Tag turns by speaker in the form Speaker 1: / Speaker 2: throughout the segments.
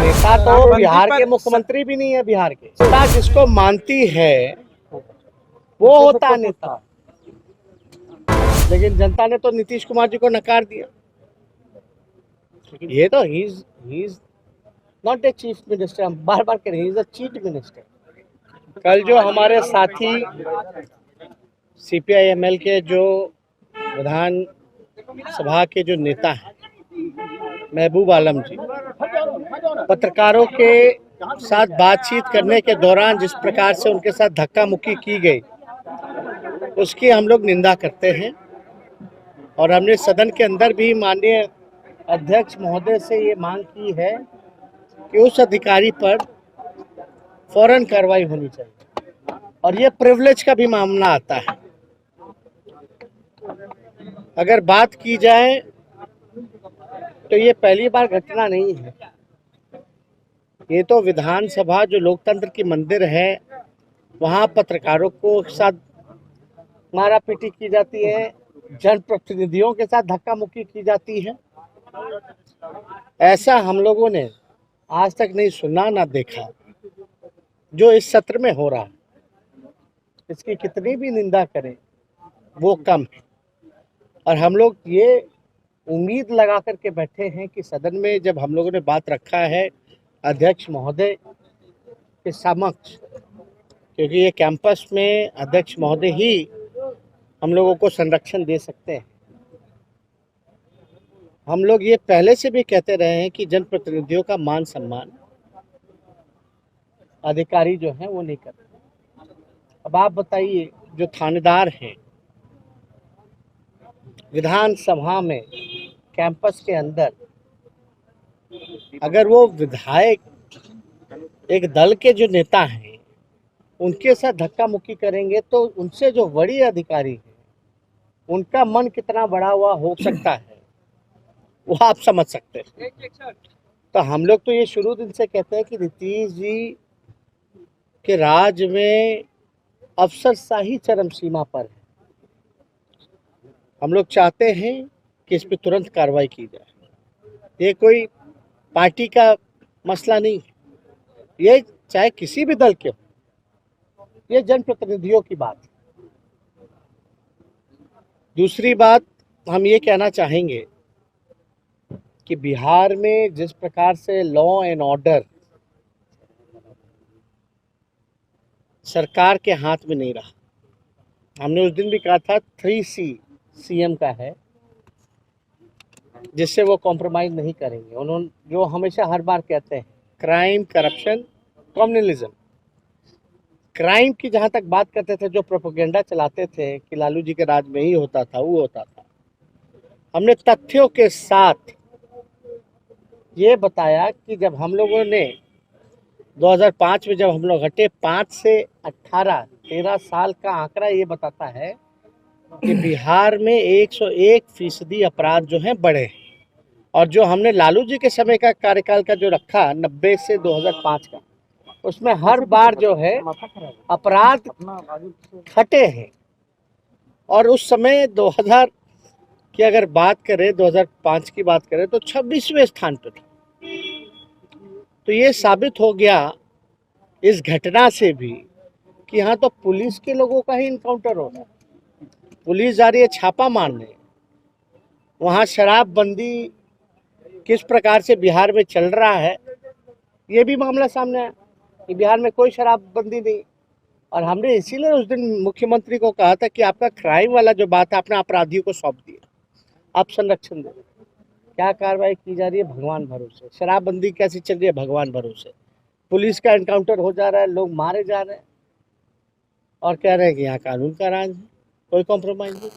Speaker 1: नेता तो बिहार के मुख्यमंत्री भी नहीं है। बिहार के नेता जिसको मानती है वो होता है नेता। लेकिन जनता ने तो नीतीश कुमार जी को नकार दिया। ये तो he is not a chief minister. हम बार बार कह रहे हैं, he is a chief minister. कल जो हमारे साथी CPI-ML के जो विधान सभा के जो नेता हैं महबूब आलम जी, पत्रकारों के साथ बातचीत करने के दौरान जिस प्रकार से उनके साथ धक्का मुक्की की गई उसकी हम लोग निंदा करते हैं। और हमने सदन के अंदर भी माननीय अध्यक्ष महोदय से ये मांग की है कि उस अधिकारी पर फौरन कार्रवाई होनी चाहिए। और ये प्रिविलेज का भी मामला आता है। अगर बात की जाए तो ये पहली बार घटना नहीं है। ये तो विधानसभा जो लोकतंत्र की मंदिर है वहाँ पत्रकारों को साथ मारा पीटी की जाती है, जनप्रतिनिधियों के साथ धक्का मुक्की की जाती है। ऐसा हम लोगों ने आज तक नहीं सुना ना देखा। जो इस सत्र में हो रहा है इसकी कितनी भी निंदा करें वो कम है। और हम लोग ये उम्मीद लगा करके बैठे हैं कि सदन में जब हम लोगों ने बात रखा है अध्यक्ष महोदय के समक्ष, क्योंकि ये कैंपस में अध्यक्ष महोदय ही हम लोगों को संरक्षण दे सकते हैं। हम लोग ये पहले से भी कहते रहे हैं कि जनप्रतिनिधियों का मान सम्मान अधिकारी जो हैं वो नहीं करते। अब आप बताइए, जो थानेदार हैं विधानसभा में कैंपस के अंदर, अगर वो विधायक एक दल के जो नेता हैं उनके साथ धक्का मुक्की करेंगे तो उनसे जो बड़ी अधिकारी है उनका मन कितना बड़ा हुआ हो सकता है वो आप समझ सकते हैं। तो हम लोग तो ये शुरू दिन से कहते हैं कि नीतीश जी के राज में अफसरशाही चरम सीमा पर है। हम लोग चाहते हैं कि इस पर तुरंत कार्रवाई की जाए। ये कोई पार्टी का मसला नहीं है, ये चाहे किसी भी दल के हो, ये जनप्रतिनिधियों की बात है। दूसरी बात हम ये कहना चाहेंगे कि बिहार में जिस प्रकार से लॉ एंड ऑर्डर सरकार के हाथ में नहीं रहा, हमने उस दिन भी कहा था 3C CM का है जिससे वो कॉम्प्रोमाइज नहीं करेंगे। उन्होंने जो हमेशा हर बार कहते हैं, क्राइम, करप्शन, कम्युनलिज्म। क्राइम की जहाँ तक बात करते थे, जो प्रोपेगेंडा चलाते थे कि लालू जी के राज में ही होता था, वो होता था। हमने तथ्यों के साथ ये बताया कि जब हम लोगों ने 2005 में जब हम लोग हटे, 5 से 18 13 साल का आंकड़ा ये बताता है कि बिहार में 101% अपराध जो हैं बढ़े हैं। और जो हमने लालू जी के समय का कार्यकाल का जो रखा 90 से 2005 का, उसमें हर बार जो है अपराध घटे हैं। और उस समय 2000 की अगर बात करें, 2005 की बात करें तो 26वें स्थान पर था। तो ये साबित हो गया इस घटना से भी कि यहाँ तो पुलिस के लोगों का ही इनकाउंटर हो रहा है। पुलिस जा रही है छापा मारने, वहाँ शराबबंदी किस प्रकार से बिहार में चल रहा है ये भी मामला सामने आया कि बिहार में कोई शराबबंदी नहीं। और हमने इसीलिए उस दिन मुख्यमंत्री को कहा था कि आपका क्राइम वाला जो बात है अपने अपराधियों को सौंप दिया, आप संरक्षण दे। क्या कार्रवाई की जा रही है भगवान भरोसे। शराबबंदी कैसी चल रही है भगवान भरोसे। पुलिस का एनकाउंटर हो जा रहा है, लोग मारे जा रहे हैं और कह रहे हैं कि यहाँ कानून का राज है, कोई कॉम्प्रोमाइज नहीं।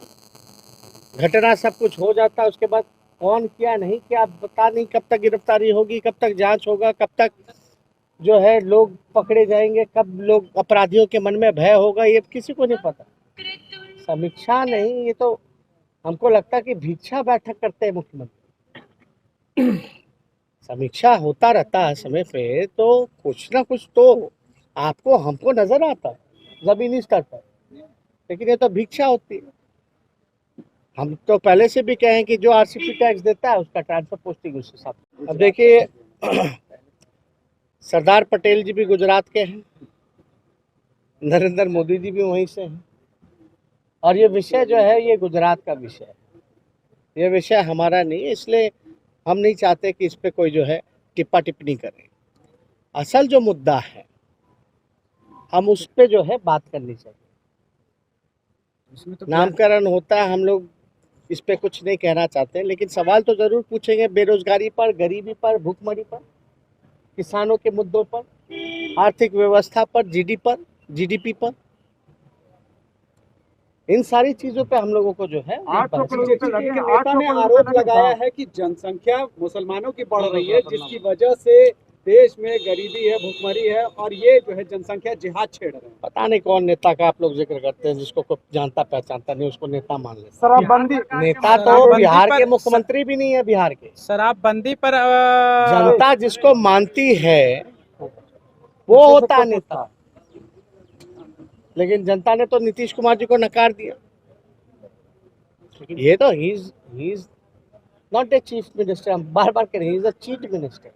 Speaker 1: घटना सब कुछ हो जाता है, उसके बाद कौन किया नहीं किया पता नहीं, कब तक गिरफ्तारी होगी, कब तक जांच होगा, कब तक जो है लोग पकड़े जाएंगे, कब लोग अपराधियों के मन में भय होगा, ये किसी को नहीं पता। समीक्षा नहीं, ये तो हमको लगता है कि भिक्षा बैठक करते हैं मुख्यमंत्री। समीक्षा होता रहता है समय पे, तो कुछ ना कुछ तो आपको हमको नजर आता है जमीनी स्तर पर, लेकिन ये तो भिक्षा होती है। हम तो पहले से भी कहें कि जो RCP टैक्स देता है उसका ट्रांसफर पोस्टिंग उस हिसाब से। अब देखिए सरदार पटेल जी भी गुजरात के हैं, नरेंद्र मोदी जी भी वहीं से हैं, और ये विषय जो है ये गुजरात का विषय है, ये विषय हमारा नहीं है, इसलिए हम नहीं चाहते कि इस पे कोई जो है टिप्पा टिप्पणी करे। असल जो मुद्दा है हम उस पे जो है बात करनी चाहिए। नामकरण होता है, हम लोग इस पे कुछ नहीं कहना चाहते, लेकिन सवाल तो जरूर पूछेंगे बेरोजगारी पर, गरीबी पर, भूखमरी पर, किसानों के मुद्दों पर, आर्थिक व्यवस्था पर, जीडीपी पर, इन सारी चीजों पे हम लोगों को जो है
Speaker 2: नेता ने आरोप लगाया है कि जनसंख्या मुसलमानों की बढ़ रही है, जिसकी वजह से देश में गरीबी है, भुखमरी है, और ये जो है जनसंख्या जिहाद छेड़ रहे हैं।
Speaker 1: पता नहीं कौन नेता का आप लोग जिक्र करते हैं, जिसको कोई जानता पहचानता नहीं उसको नेता मान लेते।
Speaker 2: शराबबंदी
Speaker 1: नेता तो बिहार के मुख्यमंत्री भी नहीं है। बिहार के
Speaker 3: शराबबंदी पर
Speaker 1: जनता जिसको मानती है वो होता है नेता, लेकिन जनता ने तो नीतीश कुमार जी को नकार दिया। ये तो he is not a chief minister, हम बार बार कह रहे हैं, he is a chief minister.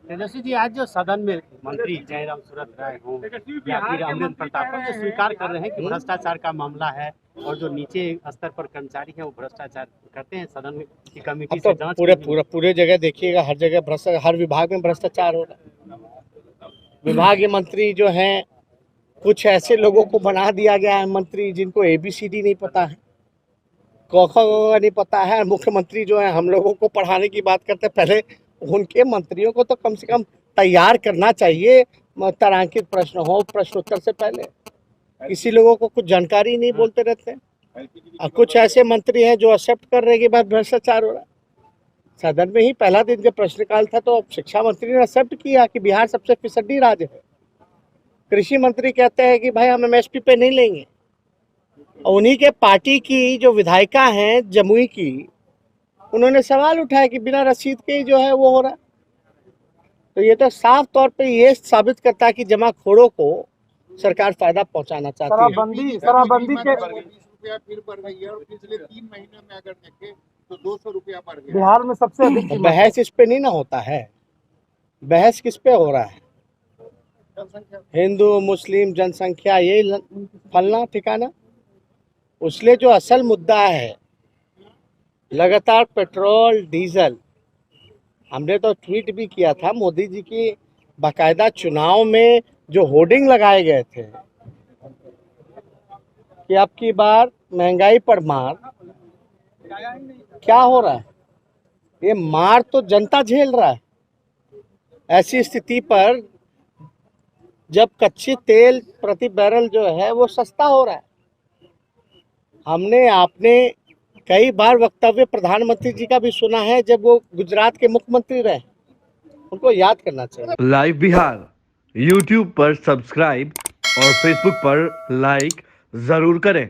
Speaker 4: Tejashwi ji, आज जो सदन में मंत्री जयराम सूरत राय हों या फिर अमरेंद्र प्रताप जो स्वीकार कर रहे हैं कि भ्रष्टाचार का मामला है और जो नीचे स्तर पर कर्मचारी हैं वो भ्रष्टाचार करते हैं, सदन की कमेटी
Speaker 1: अब
Speaker 4: से
Speaker 1: तो
Speaker 4: जांच
Speaker 1: पूरे जगह देखिएगा, हर जगह भ्रष्टाचार, हर विभाग में भ्रष्टाचार हो रहा है। विभागीय मंत्री जो हैं, कुछ ऐसे लोगों को बना दिया गया है मंत्री जिनको ABCD नहीं पता है, क ख नहीं पता है। मुख्यमंत्री जो है हम लोगों को पढ़ाने की बात करते हैं, पहले उनके मंत्रियों को तो कम से कम तैयार करना चाहिए, तारांकित प्रश्न हो, प्रश्नोत्तर से पहले। किसी लोगों को कुछ जानकारी नहीं, बोलते रहते हैं। और कुछ ऐसे मंत्री हैं जो एक्सेप्ट कर रहे हैं कि बात भ्रष्टाचार हो रहा है। सदन में ही पहला दिन जब प्रश्नकाल था तो शिक्षा मंत्री ने एक्सेप्ट किया कि बिहार सबसे फिसड्डी राज्य है। कृषि मंत्री कहते हैं कि भाई हम MSP पे नहीं लेंगे, और उन्हीं के पार्टी की जो विधायिका हैं जमुई की, उन्होंने सवाल उठाया कि बिना रसीद के ही जो है वो हो रहा है। तो ये तो साफ तौर पे ये साबित करता है कि जमाखोरों को सरकार फायदा पहुंचाना चाहती है।
Speaker 2: शराबबंदी के
Speaker 5: रुपया फिर बढ़ गई है, और पिछले 3 महीने में अगर देखें तो 200 रुपया बढ़ गया।
Speaker 2: बिहार में सबसे अधिक
Speaker 1: बहस इस पे नहीं ना होता है, बहस किस पे हो रहा है? हिंदू मुस्लिम जनसंख्या, ये फलना ठिकाना। उसलिए जो असल मुद्दा है लगातार पेट्रोल डीजल, हमने तो ट्वीट भी किया था मोदी जी की, बाकायदा चुनाव में जो होर्डिंग लगाए गए थे कि अब की बार महंगाई पर मार, क्या हो रहा है? ये मार तो जनता झेल रहा है। ऐसी स्थिति पर जब कच्चे तेल प्रति बैरल जो है वो सस्ता हो रहा है, हमने आपने कई बार वक्तव्य प्रधानमंत्री जी का भी सुना है जब वो गुजरात के मुख्यमंत्री रहे, उनको याद करना चाहिए।
Speaker 6: लाइव बिहार YouTube पर सब्सक्राइब और Facebook पर लाइक जरूर करें।